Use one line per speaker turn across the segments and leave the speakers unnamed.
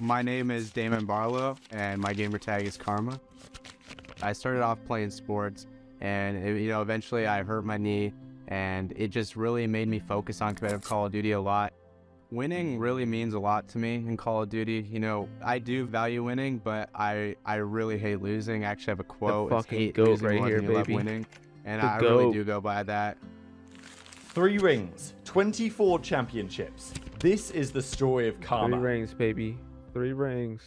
My name is Damon Barlow, and my gamer tag is Karma. I started off playing sports, and eventually I hurt my knee, and it just really made me focus on competitive Call of Duty a lot. Winning really means a lot to me in Call of Duty. I do value winning, but I really hate losing. I actually have a quote.
The fucking goat right here, baby.
Winning, and I really do go by that.
3 rings, 24 championships. This is the story of Karma.
3 rings, baby. 3 rings.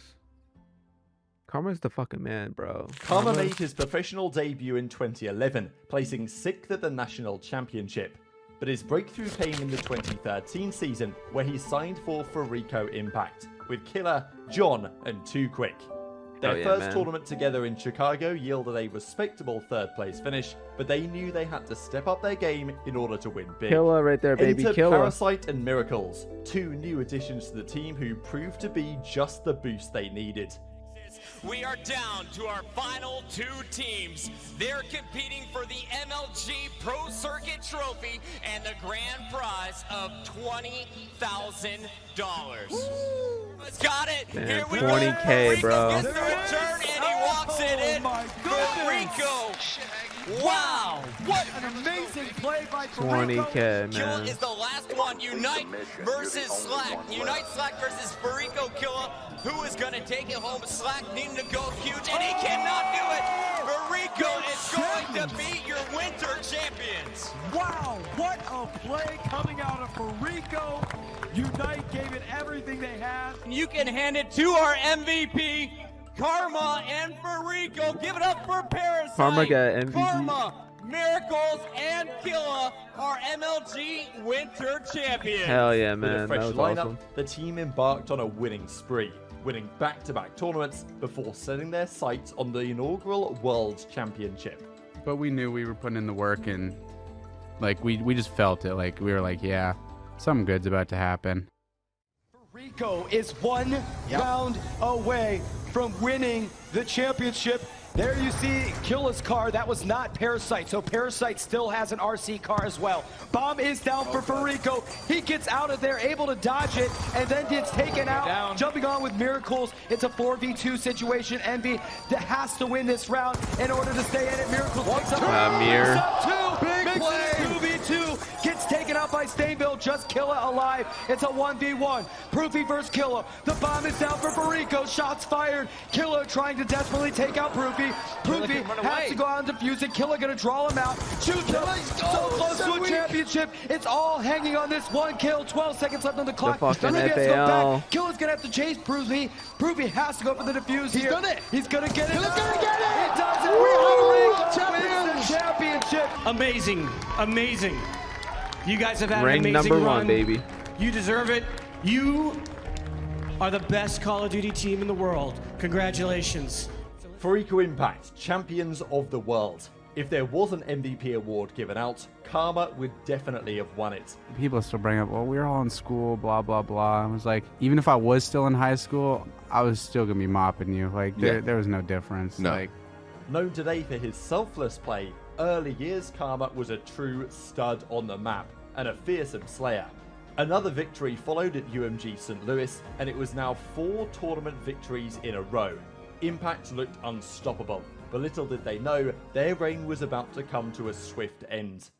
Karma's the fucking man, bro.
Karma made his professional debut in 2011, placing 6th at the National Championship. But his breakthrough came in the 2013 season, where he signed for Furico Impact, with Killer, John, and 2 Quick. Their first tournament together in Chicago yielded a respectable 3rd place finish, but they knew they had to step up their game in order to win big.
Killer right there, baby.
Enter
Killer.
Parasite and Miracles, 2 new additions to the team who proved to be just the boost they needed.
We are down to our final 2 teams. They're competing for the MLG Pro Circuit Trophy and the grand prize of $20,000. Let's got it.
Man,
Here we
20K,
go.
bro.
Gets the return and he walks it in. Rico. Wow. What
an amazing play by
20K, man.
Killa is the last one. Unite versus Slack. Unite Slack versus Furico Killa. Who is going to take it home? Slack needing to go huge, and he cannot do it. Furico is going to beat your winter champions.
Wow, what a play coming out of Furico. Unite gave it everything they had.
You can hand it to our MVP, Karma and Furico. Give it up for Parasite.
Karma got MVP.
Karma, Miracles, and Killa are MLG Winter Champions.
Hell yeah,
With
man.
a fresh
That was
lineup,
awesome.
the team embarked on a winning spree, winning back-to-back tournaments before setting their sights on the inaugural World Championship.
But we knew we were putting in the work, and we just felt it. We were like, yeah, something good's about to happen.
Furico is 1 round away from winning the championship. There you see Killa's car. That was not Parasite, so Parasite still has an RC car as well. Bomb is down for Furico. He gets out of there, able to dodge it, and then gets taken out. Jumping on with Miracles. It's a 4v2 situation. Envy has to win this round in order to stay in it. Miracles takes up
Mirror.
Big play. 2v2. Gets taken out by Stainville. Just Killa alive. It's a 1v1. Proofy versus Killa. The bomb is down for Furico. Shots fired. Killa trying to desperately take out Proofy. Proofy has to go out and defuse it. Killa gonna draw him out. Shoots him. So close to a championship. It's all hanging on this 1 kill. 12 seconds left on the clock.
The fucking
Proofy has to go
FAL.
back. Killa's gonna have to chase Proofy. Proofy has to go for the defuse here. He's done it. He's gonna get it. Killa's gonna get it. It does it. Furico wins the championship.
Amazing. Amazing. You guys have had
Ring
an amazing
number
run.
1, baby.
You deserve it. You are the best Call of Duty team in the world. Congratulations.
Furico Impact, champions of the world. If there was an MVP award given out, Karma would definitely have won it.
People still bring up, well, we were all in school, blah, blah, blah. I was like, even if I was still in high school, I was still going to be mopping you. There was no difference.
No.
Known today for his selfless play, early years Karma was a true stud on the map and a fearsome slayer. Another victory followed at UMG St. Louis, and it was now 4 tournament victories in a row. Impact looked unstoppable, but little did they know their reign was about to come to a swift end.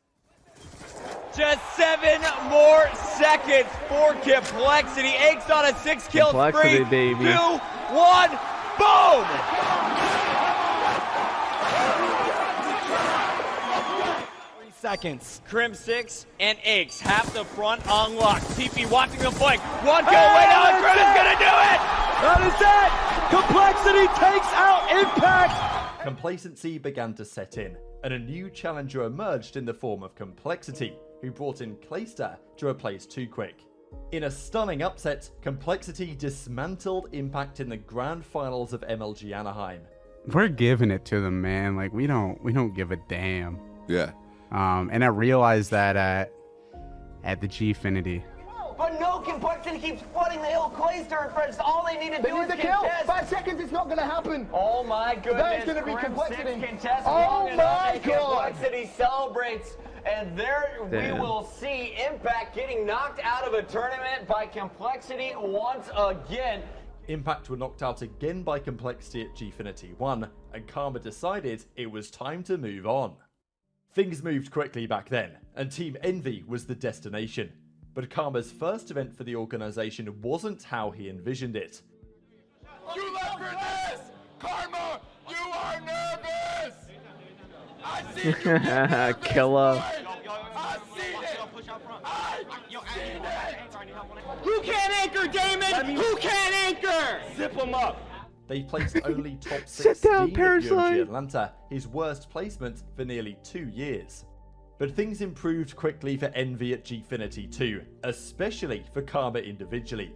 Just 7 more seconds for Complexity. Eggs on a 6-kill
Complexity,
spree.
baby.
2, 1, boom! Seconds. Crim 6 and Eggs have the front unlocked. TP watching the flank. 1 kill away now, and Crim is gonna do it!
That is it! Complexity takes out Impact!
Complacency began to set in, and a new challenger emerged in the form of Complexity, who brought in Clayster to replace 2 Quick. In a stunning upset, Complexity dismantled Impact in the grand finals of MLG Anaheim.
We're giving it to them, man. We don't give a damn.
Yeah.
And I realized that at the Gfinity.
But no, Complexity keeps flooding the hill. Clayster in front. All they need to do is contest.
5 seconds, it's not going to happen.
Oh my goodness.
That's going to be Complexity.
Oh
my God.
Complexity celebrates. And there we will see Impact getting knocked out of a tournament by Complexity once again.
Impact were knocked out again by Complexity at Gfinity 1, and Karma decided it was time to move on. Things moved quickly back then, and Team Envy was the destination. But Karma's first event for the organisation wasn't how he envisioned it.
You left for this! Karma, you are nervous! I see you get nervous,
Killer.
boy! I seen it! I seen it!
Who can't anchor, Damon? Who can't anchor?
Zip him up!
They placed only top 16
Sit down,
at
Parasite.
UMG Atlanta, his worst placement for nearly 2 years. But things improved quickly for Envy at Gfinity 2, especially for Karma individually.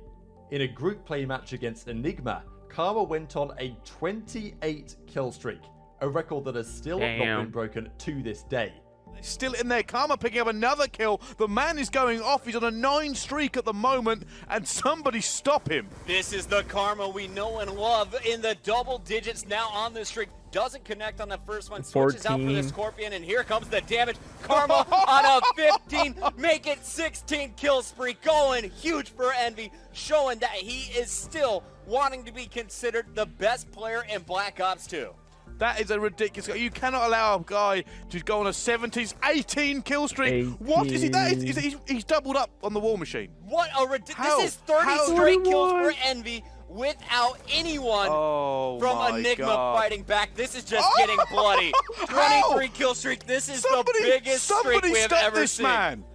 In a group play match against Enigma, Karma went on a 28 kill streak, a record that has still not been broken to this day.
Still in there, Karma picking up another kill. The man is going off. He's on a 9 streak at the moment, and somebody stop him.
This is the Karma we know and love in the double digits now on the streak. Doesn't connect on the first one, switches out for the
14.
Scorpion, and here comes the damage. Karma on a 15, make it 16 kill spree, going huge for Envy, showing that he is still wanting to be considered the best player in Black Ops 2.
That is a ridiculous. You cannot allow a guy to go on a 70s 18 kill streak. What is he? That is he's doubled up on the War Machine.
What a ridiculous. This is 30 straight kills for Envy without anyone from Enigma fighting back. This is just getting bloody. 23 kill streak. This is the biggest streak we have ever seen.
Man.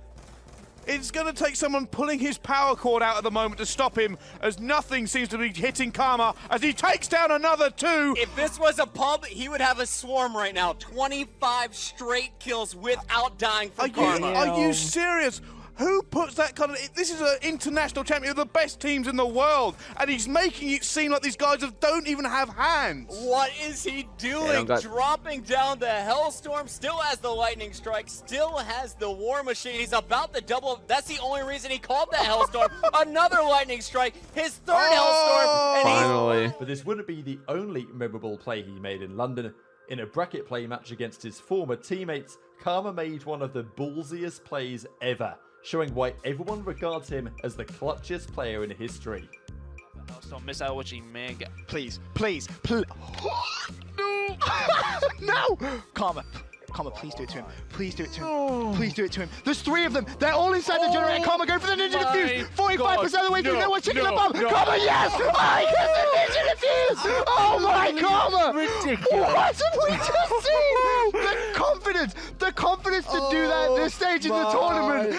It's going to take someone pulling his power cord out at the moment to stop him, as nothing seems to be hitting Karma as he takes down another 2.
If this was a pub, he would have a swarm right now. 25 straight kills without dying from Karma.
Are you serious? Who puts that kind of... This is an international champion of the best teams in the world, and he's making it seem like these guys don't even have hands.
What is he doing? Dropping down the Hellstorm, still has the Lightning Strike, still has the War Machine. He's about to double. That's the only reason he called the Hellstorm. Another Lightning Strike, his third Hellstorm. And
finally.
But this wouldn't be the only memorable play he made in London. In a bracket play match against his former teammates, Karma made one of the ballsiest plays ever, showing why everyone regards him as the clutchest player in history.
Don't miss out what you man.
Please. No! No! Karma, please do it to him. Please do it to him. Please do it to him. There's 3 of them. They're all inside the generator. Karma, go for the ninja defuse. 45% of the way through. No one's taking the bomb. Karma, yes! I get the ninja defuse! Oh my Karma! Ridiculous. What have we just seen? The confidence to do that at this stage in the tournament.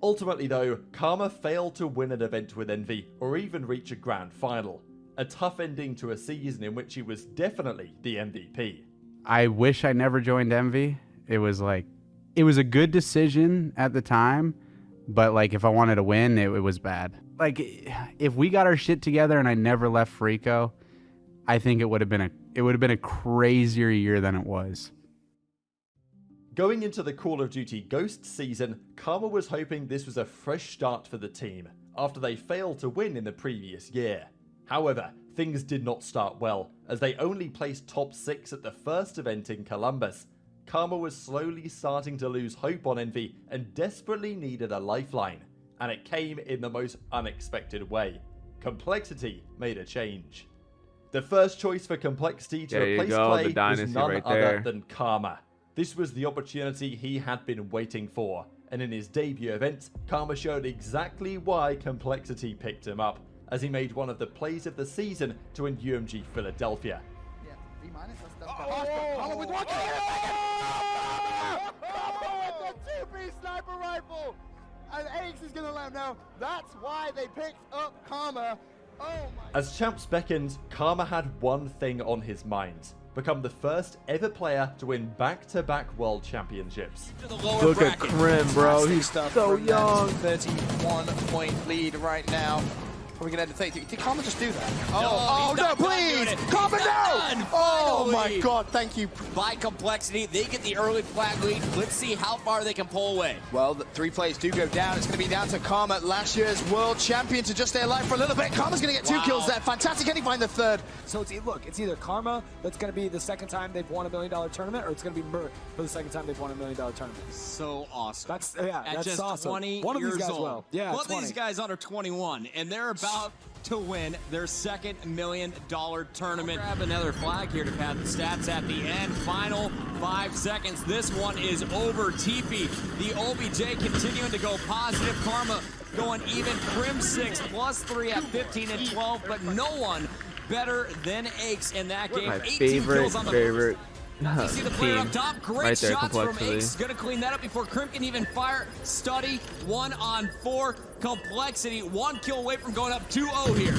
Ultimately though, Karma failed to win an event with Envy or even reach a grand final. A tough ending to a season in which he was definitely the MVP.
I wish I never joined Envy. It was a good decision at the time, but like if I wanted to win, it was bad. Like if we got our shit together and I never left Freako, I think it would have been a crazier year than it was.
Going into the Call of Duty Ghost season, Karma was hoping this was a fresh start for the team, after they failed to win in the previous year. However, things did not start well, as they only placed top 6 at the first event in Columbus. Karma was slowly starting to lose hope on Envy and desperately needed a lifeline, and it came in the most unexpected way. Complexity made a change. The first choice for Complexity to replace Play was none other than Karma. This was the opportunity he had been waiting for, and in his debut event, Karma showed exactly why Complexity picked him up, as he made one of the plays of the season to win UMG Philadelphia.
Karma with one kill! Karma with the 2-piece sniper rifle! And Ace is gonna let him know that's why they picked up Karma. Oh my.
As champs beckoned, Karma had one thing on his mind: become the first ever player to win back-to-back world championships.
Look at Krim, bro. He's so young.
31-point lead right now. Are we going to take it? Did Karma just do that?
Oh,
no, please! Karma, no! Oh my god, thank you.
By Complexity, they get the early flag lead. Let's see how far they can pull away.
Well, the 3 plays do go down. It's going to be down to Karma, last year's world champion, to just stay alive for a little bit. Karma's going to get 2 kills there. Fantastic. Can he find the 3rd?
So it's either Karma that's going to be the second time they've won $1 million tournament, or it's going to be Mert for the second time they've won $1 million tournament.
So awesome.
That's
At
that's
just
awesome.
20
One of
years
these guys
old.
will. Yeah,
One of these guys under 21, and they're about
to win their second $1 million tournament. Grab another flag here to pad the stats at the end. Final 5 seconds. This one is over. TP, the OBJ continuing to go positive. Karma going even. Crim 6 +3 at 15 and 12, but no one better than Aches in that game.
My
18
favorite
kills on the
you
see the player
team
up top. Great
right there,
shots from
Complexity.
Aches. Gonna clean that up before Crim can even fire. Study 1-on-4. Complexity 1 kill away from going up 2-0 here.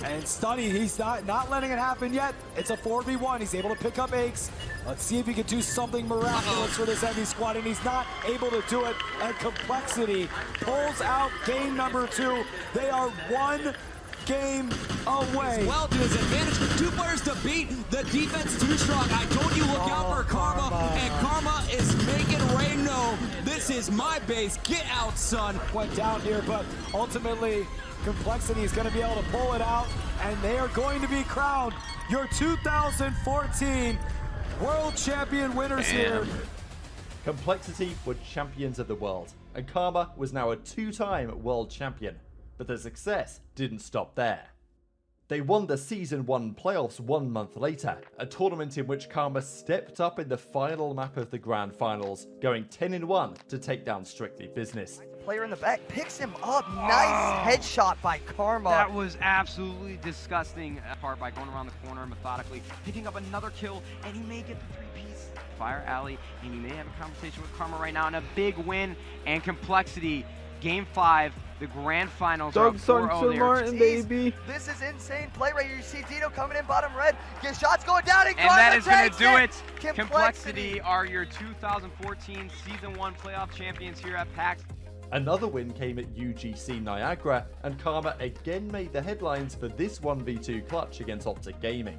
And Study, he's not letting it happen yet. It's a 4v1. He's able to pick up Aches. Let's see if he can do something miraculous for this heavy squad, and he's not able to do it. And Complexity pulls out game number 2. They are 1 game away.
Well, to his advantage, 2 players to beat. The defense too strong. I told you, look out for Karma, and Karma is making Ray know this is my base. Get out, son.
Went down here, but ultimately Complexity is going to be able to pull it out, and they are going to be crowned your 2014 World Champion winners here.
Complexity were champions of the world, and Karma was now a 2-time world champion. But the success didn't stop there. They won the Season 1 playoffs 1 month later, a tournament in which Karma stepped up in the final map of the Grand Finals, going 10-1 to take down Strictly Business.
Player in the back picks him up. Nice headshot by Karma.
That was absolutely disgusting. Part by going around the corner methodically, picking up another kill, and he may get the 3-piece fire alley, and he may have a conversation with Karma right now, and a big win. And Complexity, Game 5, the grand finals are up 4-0
Martin, baby.
This is insane play right here. You see Dino coming in bottom red. Get shots going down, and
that is going to do it.
Complexity
are your 2014 Season 1 playoff champions here at PAX.
Another win came at UGC Niagara, and Karma again made the headlines for this 1v2 clutch against Optic Gaming.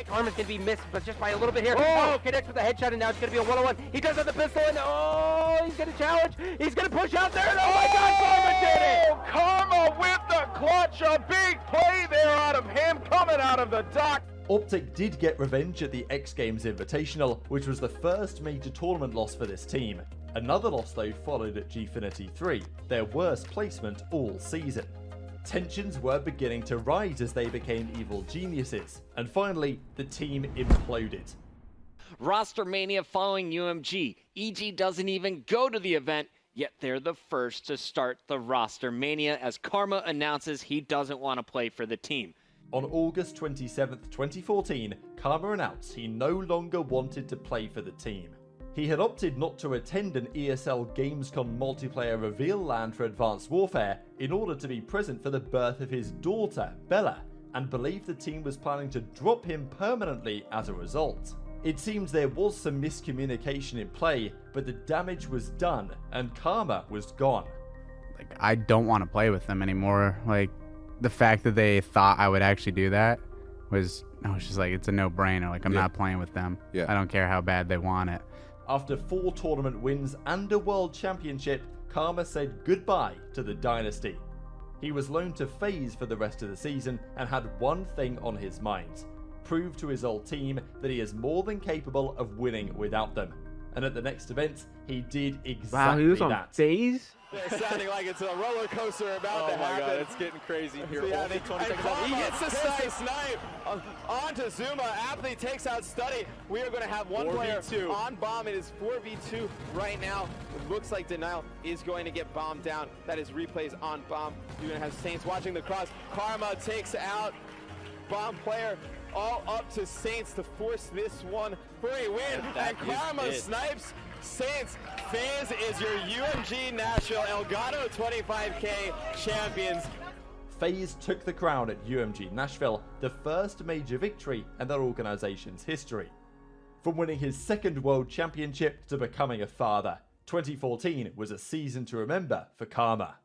Karma's going to be missed, but just by a little bit here. Oh, connects with the headshot, and now it's going to be a 1-on-1. He does have the pistol, and oh, he's going to challenge. He's going to push out there, and oh my God, Karma did it!
Karma with the clutch, a big play there out of him, coming out of the dock.
Optic did get revenge at the X Games Invitational, which was the first major tournament loss for this team. Another loss though followed at Gfinity 3, their worst placement all season. Tensions were beginning to rise as they became evil geniuses, and finally, the team imploded.
Roster mania following UMG. EG doesn't even go to the event, yet they're the first to start the roster mania as Karma announces he doesn't want to play for the team.
On August 27th, 2014, Karma announced he no longer wanted to play for the team. He had opted not to attend an ESL Gamescom multiplayer reveal LAN for Advanced Warfare in order to be present for the birth of his daughter, Bella, and believed the team was planning to drop him permanently as a result. It seems there was some miscommunication in play, but the damage was done and Karma was gone.
Like, I don't want to play with them anymore. Like, the fact that they thought I would actually do that was, I was just like, it's a no-brainer. Like, I'm not playing with them. I don't care how bad they want it.
After 4 tournament wins and a world championship, Karma said goodbye to the dynasty. He was loaned to FaZe for the rest of the season and had one thing on his mind: prove to his old team that he is more than capable of winning without them. And at the next event, he did exactly that.
Wow, he was on FaZe?
It's sounding like it's a roller coaster about to happen.
Oh my God, it's getting crazy here.
He gets the snipe onto zoomaa. Athlete takes out Study. We are going to have one player on bomb. It is 4v2 right now. It looks like Denial is going to get bombed down. That is replays on bomb. You're going to have Saints watching the cross. Karma takes out bomb player. All up to Saints to force this one for a win. And Karma snipes Saints. FaZe is your UMG National Elgato 25K champions.
FaZe took the crown at UMG Nashville, the first major victory in their organization's history. From winning his second world championship to becoming a father, 2014 was a season to remember for Karma.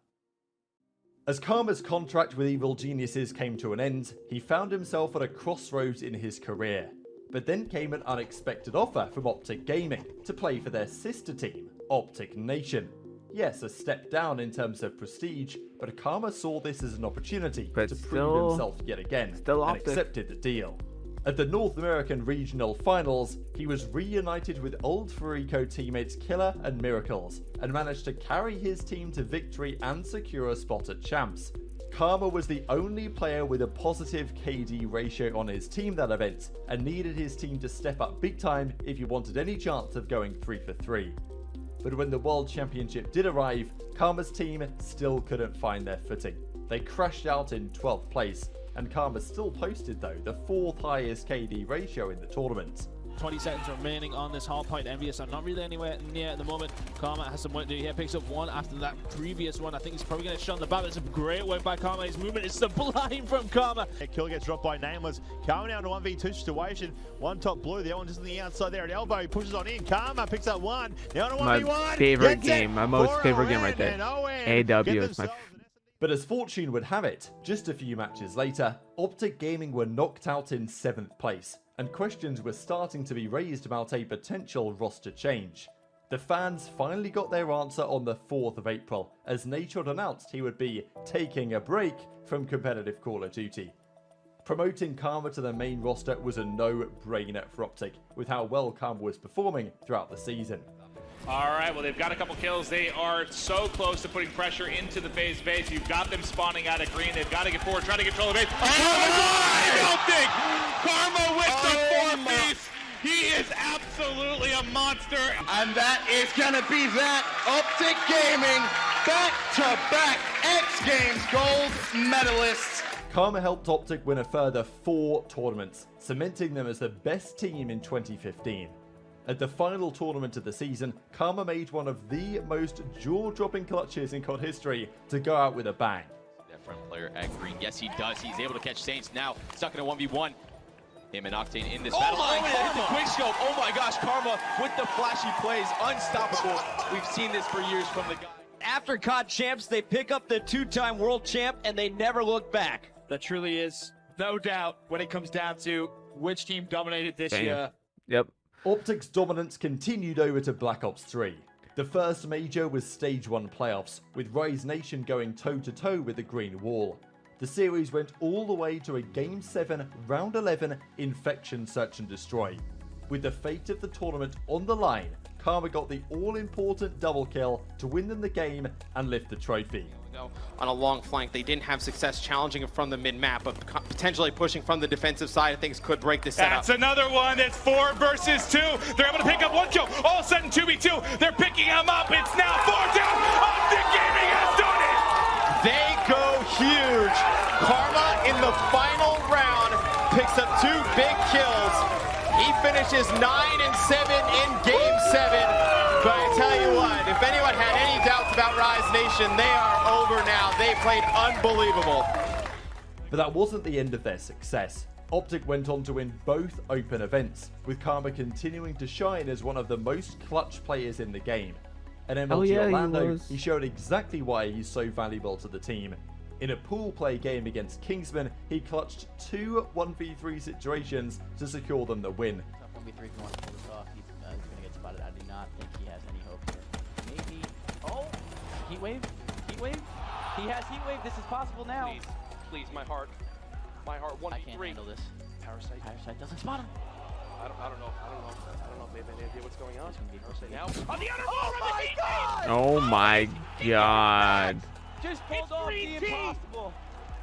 As Karma's contract with Evil Geniuses came to an end, he found himself at a crossroads in his career. But then came an unexpected offer from Optic Gaming to play for their sister team, Optic Nation. Yes, a step down in terms of prestige, but Karma saw this as an opportunity to prove himself yet again and accepted the deal. At the North American Regional Finals, he was reunited with old Furico teammates Killer and Miracles, and managed to carry his team to victory and secure a spot at Champs. Karma was the only player with a positive KD ratio on his team that event, and needed his team to step up big time if he wanted any chance of going 3 for 3. But when the World Championship did arrive, Karma's team still couldn't find their footing. They crashed out in 12th place, and Karma still posted though the 4th highest KD ratio in the tournament.
20 seconds remaining on this hard point. Envious are not really anywhere near at the moment. Karma has some work to do here. Picks up one after that previous one. I think he's probably going to shut on the back. It's a great work by Karma. His movement is sublime from Karma.
A kill gets dropped by Nameless. Karma now in a 1v2 situation. One top blue, the other one just on the outside there at elbow. He pushes on in. Karma picks up one. Now on a 1v1.
My favorite game. My most favorite game right there. AW is my
But as fortune would have it, just a few matches later, Optic Gaming were knocked out in 7th place, and questions were starting to be raised about a potential roster change. The fans finally got their answer on the 4th of April, as Nachod announced he would be taking a break from competitive Call of Duty. Promoting Karma to the main roster was a no-brainer for Optic, with how well Karma was performing throughout the season.
All right, well, they've got a couple kills. They are so close to putting pressure into the FaZe base. You've got them spawning out of green. They've got to get forward, trying to control the base. Oh, my God! Karma with the 4-piece. He is absolutely a monster.
And that is going to be that. Optic Gaming, back-to-back X Games gold medalists.
Karma helped Optic win a further 4 tournaments, cementing them as the best team in 2015. At the final tournament of the season, Karma made one of the most jaw-dropping clutches in COD history to go out with a bang.
That front player at green, yes he does. He's able to catch Saints now, stuck in a 1v1. Him and Octane in this battle.
Hit the quick scope. Oh my gosh, Karma with the flashy plays, unstoppable. We've seen this for years from the guy.
After COD champs, they pick up the 2-time world champ and they never look back.
That truly is no doubt when it comes down to which team dominated this year.
Yep.
Optic's dominance continued over to Black Ops 3. The first major was Stage 1 playoffs, with Rise Nation going toe-to-toe with the Green Wall. The series went all the way to a Game 7, Round 11 Infection Search and Destroy. With the fate of the tournament on the line, Karma got the all-important double kill to win them the game and lift the trophy.
On a long flank, they didn't have success challenging from the mid-map, but potentially pushing from the defensive side of things could break the setup.
That's another one. It's 4 versus 2. They're able to pick up 1 kill. All of a sudden, 2v2. They're picking him up. It's now 4 down. Optic Gaming has done it.
They go huge. Karma in the final round picks up 2 big kills. He finishes 9 and 7 in Game 7. But I tell you what, if anyone had any doubts about Rise Nation, they are over now. They played unbelievable.
But that wasn't the end of their success. Optic went on to win both open events, with Karma continuing to shine as one of the most clutch players in the game. At MLG Orlando, he showed exactly why he's so valuable to the team. In a pool play game against Kingsman, he clutched 2 1v3 situations to secure them the win.
1v3 if you want to pull this off, he's going to get spotted. I do not think he has any hope here. Maybe. Oh! Heat wave? Heat wave? He has heat wave. This is possible now.
Please, my heart. My heart. 1v3.
I can't handle this.
Parasite.
Parasite doesn't spot him.
I don't know if they have any idea what's going on. Parasite now.
On the other oh my God!
Oh my God.
Just pulled off the impossible.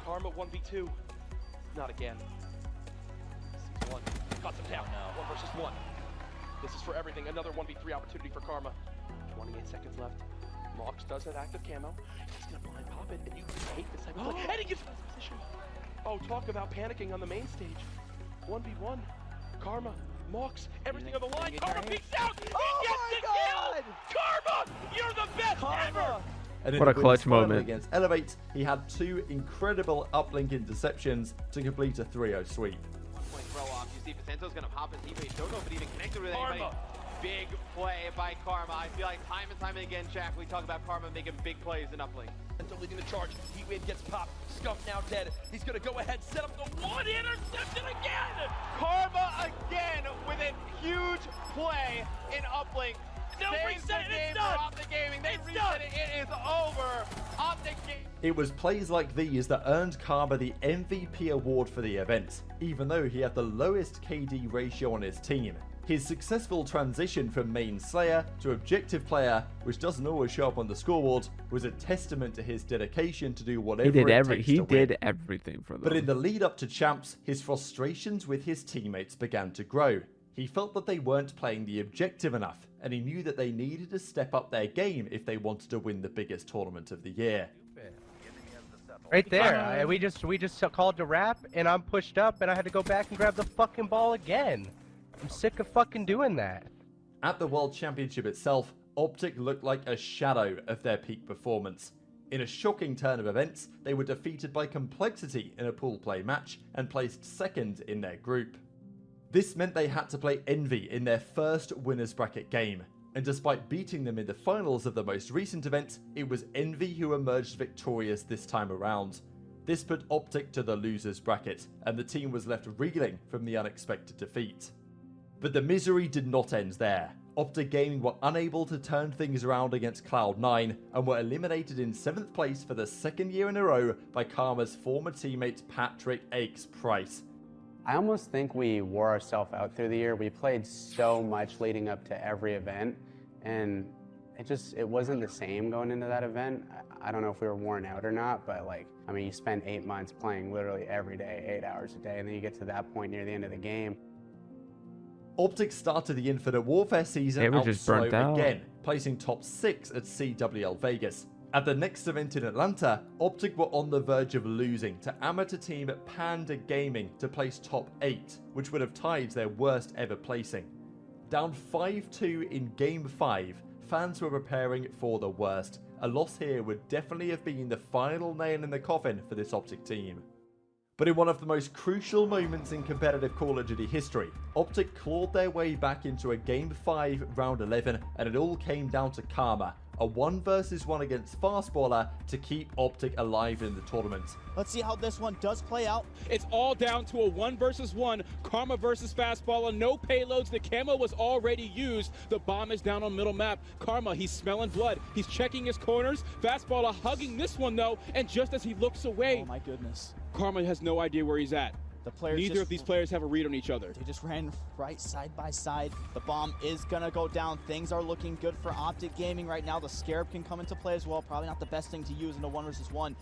Karma 1v2. Not again. This is 1. Cuts him down. Oh, no. 1 versus 1. This is for everything. Another 1v3 opportunity for Karma. 28 seconds left. Mox does have active camo. He's gonna blind pop it, and you hate this type of play. And he gets in this position. Oh, talk about panicking on the main stage. 1v1. Karma, Mox, everything on the line. Karma peeks out. He gets the kill. Karma, you're the best ever.
And
what a clutch moment.
Against Elevate, he had 2 incredible uplink interceptions to complete a 3-0 sweep.
1 point throw off. You see Vicento's gonna pop his teammate. Don't know if it even connected with anybody. Big play by Karma. I feel like time and time again, Jack, we talk about Karma making big plays in uplink.
Leading the charge. Heatwave gets popped. Scump now dead. He's gonna go ahead, set up the 1 interception again.
Karma again with a huge play in uplink.
No, reset it. It's done.
Optic Gaming. They reset it. It is over. Optic Gaming.
It was plays like these that earned Karma the MVP award for the event, even though he had the lowest KD ratio on his team. His successful transition from main slayer to objective player, which doesn't always show up on the scoreboard, was a testament to his dedication to do whatever
He did
win.
everything for them.
But in the lead up to champs, his frustrations with his teammates began to grow. He felt that they weren't playing the objective enough, and he knew that they needed to step up their game if they wanted to win the biggest tournament of the year.
Right there, we just called to wrap, and I'm pushed up, and I had to go back and grab the fucking ball again. I'm sick of fucking doing that.
At the World Championship itself, Optic looked like a shadow of their peak performance. In a shocking turn of events, they were defeated by Complexity in a pool play match and placed second in their group. This meant they had to play Envy in their first winners bracket game, and despite beating them in the finals of the most recent event, it was Envy who emerged victorious this time around. This put Optic to the losers bracket, and the team was left reeling from the unexpected defeat. But the misery did not end there. Optic Gaming were unable to turn things around against Cloud9 and were eliminated in 7th place for the second year in a row by Karma's former teammate Patrick Aches Price.
I almost think we wore ourselves out through the year. We played so much leading up to every event, and it wasn't the same going into that event. I don't know if we were worn out or not, but I mean, you spend 8 months playing literally every day, 8 hours a day, and then you get to that point near the end of the game.
Optic started the Infinite Warfare season out slow again, placing top 6 at CWL Vegas. At the next event in Atlanta, Optic were on the verge of losing to amateur team Panda Gaming to place top 8, which would have tied their worst ever placing. Down 5-2 in Game 5, fans were preparing for the worst. A loss here would definitely have been the final nail in the coffin for this Optic team. But in one of the most crucial moments in competitive Call of Duty history, Optic clawed their way back into a Game 5 Round 11, and it all came down to Karma, a 1 versus 1 against Fastballer to keep Optic alive in the tournament.
Let's see how this one does play out.
It's all down to a 1 versus 1. Karma versus Fastballer. No payloads. The camo was already used. The bomb is down on middle map. Karma, he's smelling blood. He's checking his corners. Fastballer hugging this one though, and just as he looks away,
oh my goodness,
Karma has no idea where he's at. Neither of these players have a read on each other.
They just ran right side by side. The bomb is gonna go down. Things are looking good for Optic Gaming right now. The Scarab can come into play as well. Probably not the best thing to use in a 1 versus 1.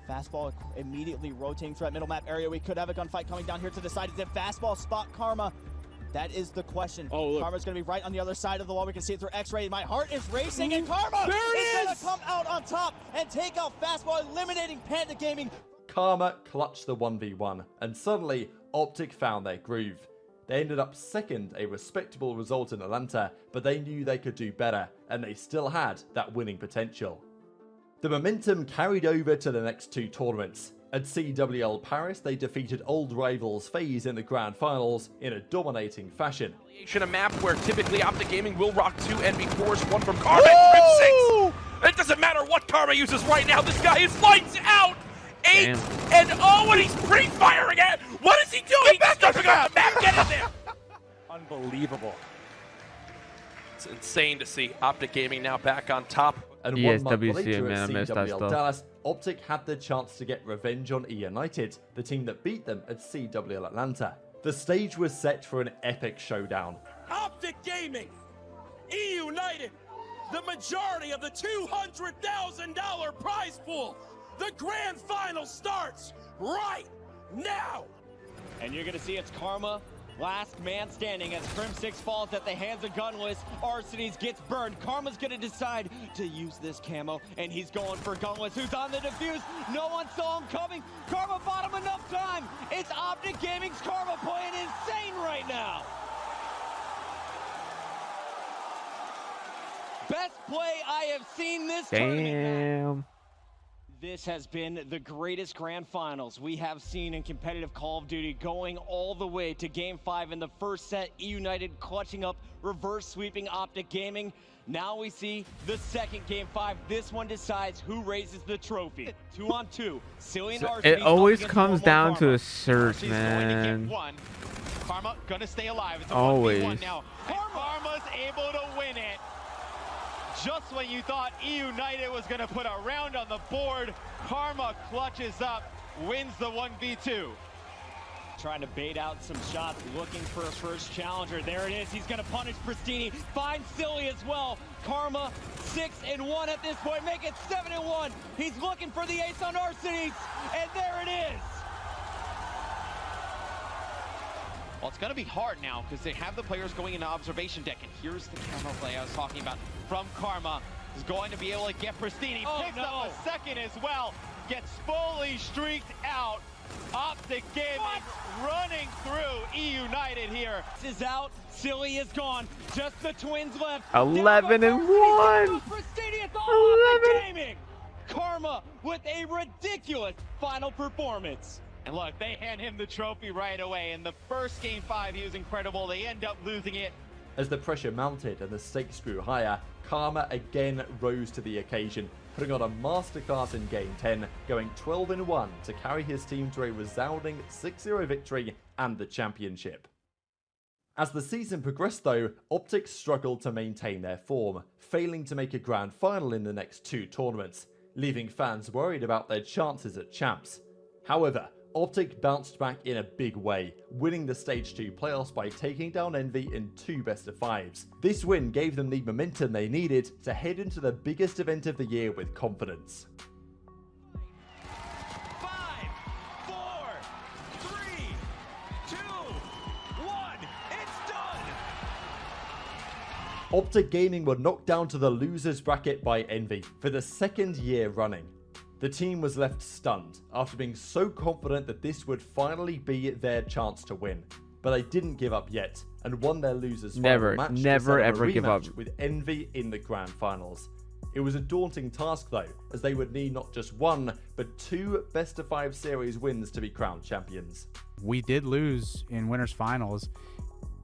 Fastball immediately rotating through that middle map area. We could have a gunfight coming down here to the side. Did Fastball spot Karma? That is the question.
Oh, look.
Karma's gonna be right on the other side of the wall. We can see it through X-ray. My heart is racing, and Karma is gonna come out on top and take out Fastball, eliminating Panda Gaming.
Karma clutched the 1v1, and suddenly, Optic found their groove. They ended up second, a respectable result in Atlanta, but they knew they could do better, and they still had that winning potential. The momentum carried over to the next 2 tournaments. At CWL Paris, they defeated old rivals FaZe in the grand finals in a dominating fashion.
A map where typically Optic Gaming will rock 2 NV4s, 1 from Karma and 6. It doesn't matter what Karma uses right now. This guy is lights out. 8 and oh, and he's pre-firing it. What is he doing? He's jumping off the map. Get in there. Unbelievable. It's insane to see Optic Gaming now back on top.
And 1 month later at CWL Dallas, Optic had the chance to get revenge on E-United, the team that beat them at CWL Atlanta. The stage was set for an epic showdown.
Optic Gaming, E-United, the majority of the $200,000 prize pool. The grand final starts right now.
And you're gonna see it's Karma, last man standing as Crim 6 falls at the hands of Gunless. Arsenies gets burned. Karma's gonna decide to use this camo, and he's going for Gunless, who's on the defuse. No one saw him coming. Karma bought him enough time. It's Optic Gaming's Karma playing insane right now. Best play I have seen this tournament. This has been the greatest grand finals we have seen in competitive Call of Duty, going all the way to Game 5 in the first set. E-United clutching up, reverse sweeping Optic Gaming. Now we see the second Game 5. This one decides who raises the trophy. 2-on-2. Silly and Arsenies.
It always comes down to a search, man.
Karma gonna stay alive. It's a
always.
1v1 now. Karma's able to win it. Just when you thought E-United was going to put a round on the board, Karma clutches up, wins the 1v2.
Trying to bait out some shots, looking for a first challenger. There it is. He's going to punish Pristini. Finds Silly as well. Karma 6-1 at this point. Make it 7-1. He's looking for the ace on Arsenes. And there it is.
Well, it's going to be hard now because they have the players going into observation deck. And here's the camera play I was talking about from Karma. Is going to be able to get Pristini. Picks up a second as well. Gets fully streaked out. Optic Gaming running through E United here.
This is out. Silly is gone. Just the twins left.
11-1.
Pristini, it's all Optic Gaming. Karma with a ridiculous final performance.
And look, they hand him the trophy right away. In the first Game 5, he was incredible. They end up losing it.
As the pressure mounted and the stakes grew higher, Karma again rose to the occasion, putting on a masterclass in Game 10, going 12-1 to carry his team to a resounding 6-0 victory and the championship. As the season progressed though, Optic struggled to maintain their form, failing to make a grand final in the next 2 tournaments, leaving fans worried about their chances at champs. However, Optic bounced back in a big way, winning the Stage 2 playoffs by taking down Envy in 2 best-of-5s. This win gave them the momentum they needed to head into the biggest event of the year with confidence.
5, 4, 3, 2, 1, it's done!
Optic Gaming were knocked down to the losers bracket by Envy for the 2nd year running. The team was left stunned after being so confident that this would finally be their chance to win. But they didn't give up yet and won their losers final match to set up
ever
a
give up.
rematch with Envy in the grand finals. It was a daunting task though, as they would need not just 1 but 2 best-of-5 series wins to be crowned champions.
We did lose in winners finals,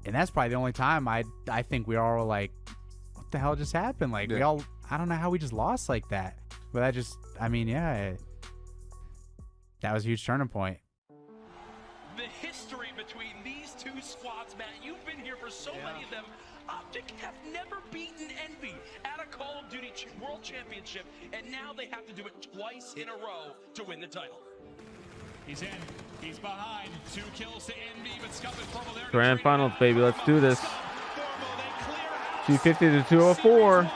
and that's probably the only time I think we all were like, what the hell just happened? Like we all, I don't know how we just lost like that. But that just, I mean, yeah, that was a huge turning point.
The history between these 2 squads, Matt, you've been here for so many of them. Optic have never beaten Envy at a Call of Duty World Championship, and now they have to do it twice in a row to win the title.
He's in. He's behind. 2 kills to Envy, but Scump is purple there.
Grand finals, baby. Let's do this. 250 to 204.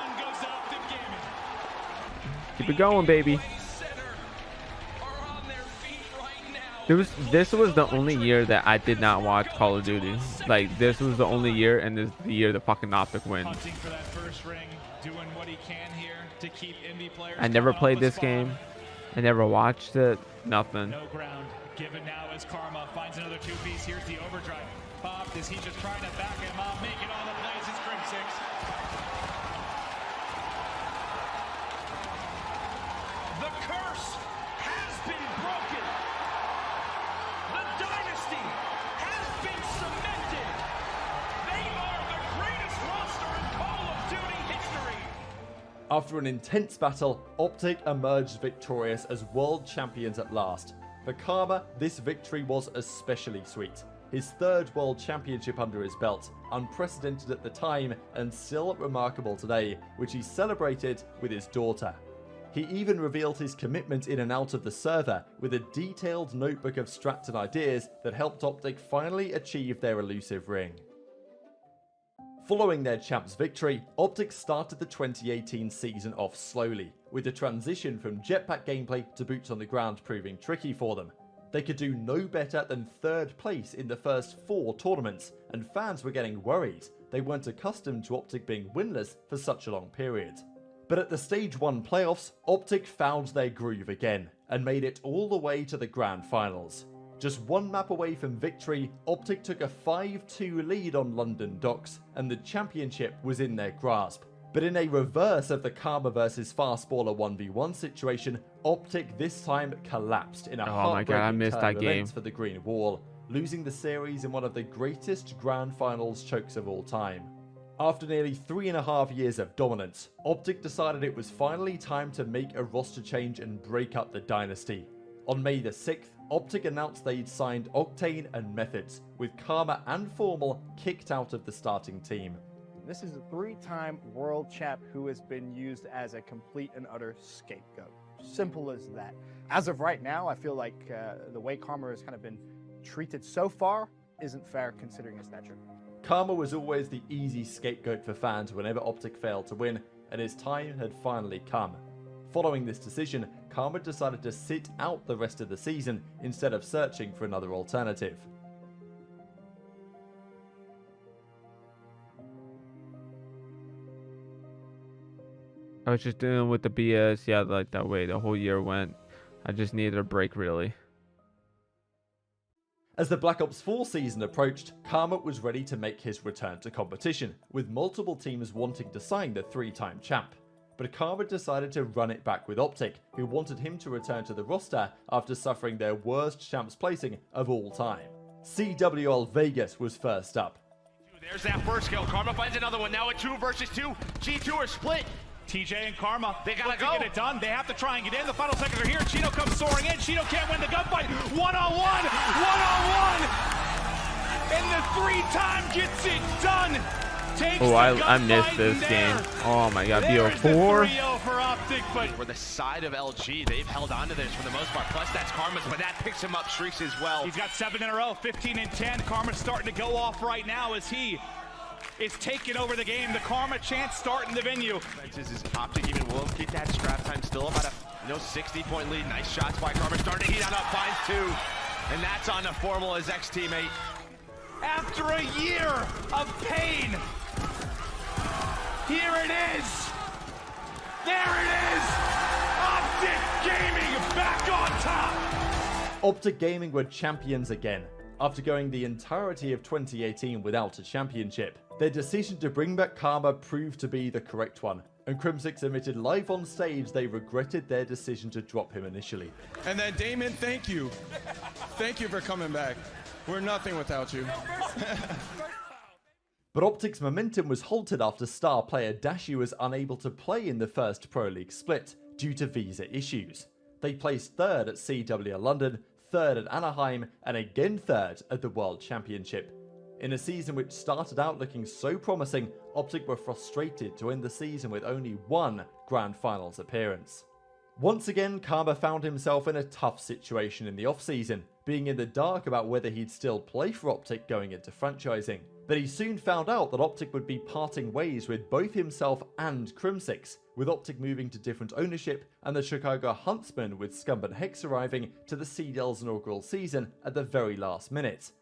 Keep it going, baby. This was the only year that I did not watch Call of Duty. Like, this was the only year, and this is the year the fucking Optic win.
Hunting for that first ring, doing what he can here to keep Envy players.
I never played this game. I never watched it. Nothing.
No ground given now as Karma finds another 2-piece. Here's the overdrive. Pop, is he just trying to back him up, make it all the plays? It's Grim 6.
The curse has been broken. The dynasty has been cemented. They are the greatest roster in Call of Duty history.
After an intense battle, Optic emerged victorious as world champions at last. For Karma, this victory was especially sweet. His 3rd world championship under his belt, unprecedented at the time and still remarkable today, which he celebrated with his daughter. He even revealed his commitment in and out of the server with a detailed notebook of strats and ideas that helped Optic finally achieve their elusive ring. Following their champs victory, Optic started the 2018 season off slowly, with the transition from jetpack gameplay to boots on the ground proving tricky for them. They could do no better than 3rd place in the first 4 tournaments, and fans were getting worried. They weren't accustomed to Optic being winless for such a long period. But at the Stage 1 playoffs, Optic found their groove again, and made it all the way to the grand finals. Just 1 map away from victory, Optic took a 5-2 lead on London Docks, and the championship was in their grasp. But in a reverse of the Karma vs Fastballer 1v1 situation, Optic this time collapsed in a heartbreaking turn of events for the Green Wall, losing the series in one of the greatest grand finals chokes of all time. After nearly 3.5 years of dominance, Optic decided it was finally time to make a roster change and break up the dynasty. On May the 6th, Optic announced they'd signed Octane and Methods, with Karma and Formal kicked out of the starting team.
This is a 3-time world champ who has been used as a complete and utter scapegoat. Simple as that. As of right now, I feel like the way Karma has kind of been treated so far isn't fair considering his stature.
Karma was always the easy scapegoat for fans whenever Optic failed to win, and his time had finally come. Following this decision, Karma decided to sit out the rest of the season instead of searching for another alternative.
I was just dealing with the BS, yeah, like that way the whole year went. I just needed a break, really.
As the Black Ops 4 season approached, Karma was ready to make his return to competition, with multiple teams wanting to sign the 3-time champ. But Karma decided to run it back with Optic, who wanted him to return to the roster after suffering their worst champs placing of all time. CWL Vegas was first up.
There's that first kill. Karma finds another one. Now at 2 versus 2. G2 are split.
TJ and Karma,
they gotta go.
Get it done. They have to try and get in. The final seconds are here. Cheeto comes soaring in. Cheeto can't win the gunfight. One-on-one. And the 3-time gets it done.
Oh, I missed this game. Oh my god, BO4.
For Optic, but for the side of LG, they've held on to this for the most part. Plus, that's Karma's, but that picks him up streaks as well.
He's got 7 in a row, 15 and 10. Karma's starting to go off right now as he is taking over the game. The Karma chant starting the venue.
Is Optic even will keep that scrap time still about a 60-point lead. Nice shots by Karma, starting to heat on up, finds 2, and that's on the formal his ex-teammate.
After a year of pain, here it is. There it is. Optic Gaming back on top.
Optic Gaming were champions again. After going the entirety of 2018 without a championship, their decision to bring back Karma proved to be the correct one, and Crimsix admitted live on stage they regretted their decision to drop him initially.
And then Damon, thank you. Thank you for coming back. We're nothing without you.
But Optic's momentum was halted after star player Dashy was unable to play in the first Pro League split due to visa issues. They placed 3rd at CWL London, 3rd at Anaheim, and again 3rd at the World Championship. In a season which started out looking so promising, Optic were frustrated to end the season with only 1 Grand Finals appearance. Once again, Karma found himself in a tough situation in the off-season, being in the dark about whether he'd still play for Optic going into franchising. But he soon found out that Optic would be parting ways with both himself and Crimsix, with Optic moving to different ownership and the Chicago Huntsmen with Scump and Hex arriving to the CDL's inaugural season at the very last minute.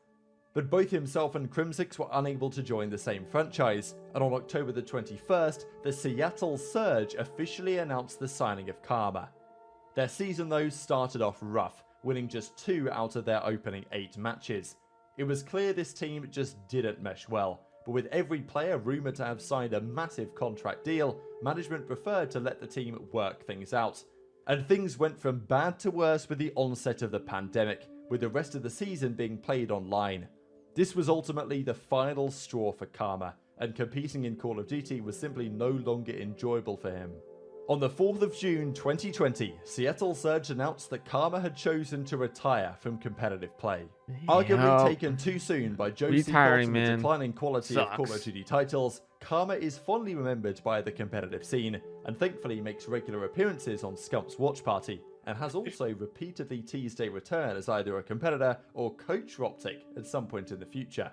But both himself and Crimsix were unable to join the same franchise, and on October the 21st, the Seattle Surge officially announced the signing of Karma. Their season though started off rough, winning just 2 out of their opening 8 matches. It was clear this team just didn't mesh well, but with every player rumoured to have signed a massive contract deal, management preferred to let the team work things out. And things went from bad to worse with the onset of the pandemic, with the rest of the season being played online. This was ultimately the final straw for Karma, and competing in Call of Duty was simply no longer enjoyable for him. On the 4th of June 2020, Seattle Surge announced that Karma had chosen to retire from competitive play. Arguably taken too soon by Joe Seacott and the declining quality of Call of Duty titles, Karma is fondly remembered by the competitive scene, and thankfully makes regular appearances on Scump's watch party, and has also repeatedly teased a return as either a competitor or coach for Optic at some point in the future.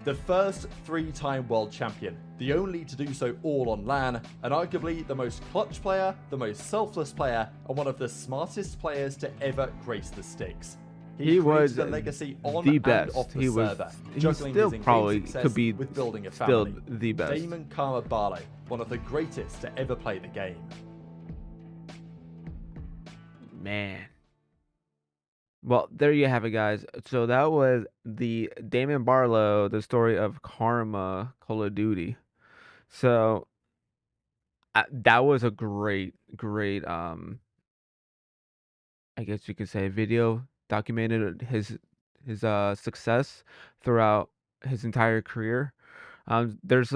The first 3-time world champion, the only to do so all on LAN, and arguably the most clutch player, the most selfless player, and one of the smartest players to ever grace the sticks.
He was
a legacy on
the best.
And off the
He was.
server,
He
juggling
still
his
probably
in-game success
could be
with building a
still
family.
the best.
Damon Karma Barlow, one of the greatest to ever play the game.
Man. Well, there you have it, guys. So that was the Damon Barlow, the story of Karma Call of Duty. So that was a great, I guess you could say, video documented his success throughout his entire career. There was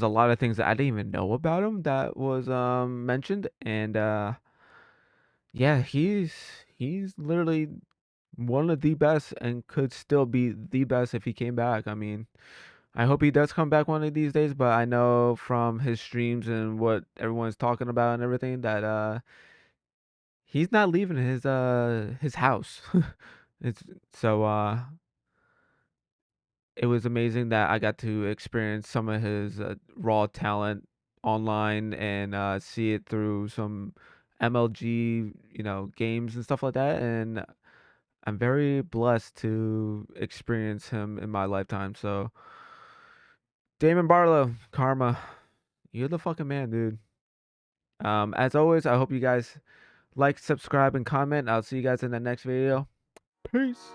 a lot of things that I didn't even know about him that was mentioned, and yeah, he's literally one of the best and could still be the best if he came back. I mean, I hope he does come back one of these days, but I know from his streams and what everyone's talking about and everything that he's not leaving his house. It's so it was amazing that I got to experience some of his raw talent online and see it through some MLG, games and stuff like that. And I'm very blessed to experience him in my lifetime. So, Damon Barlow, Karma, you're the fucking man, dude. As always, I hope you guys like, subscribe, and comment. I'll see you guys in the next video. Peace.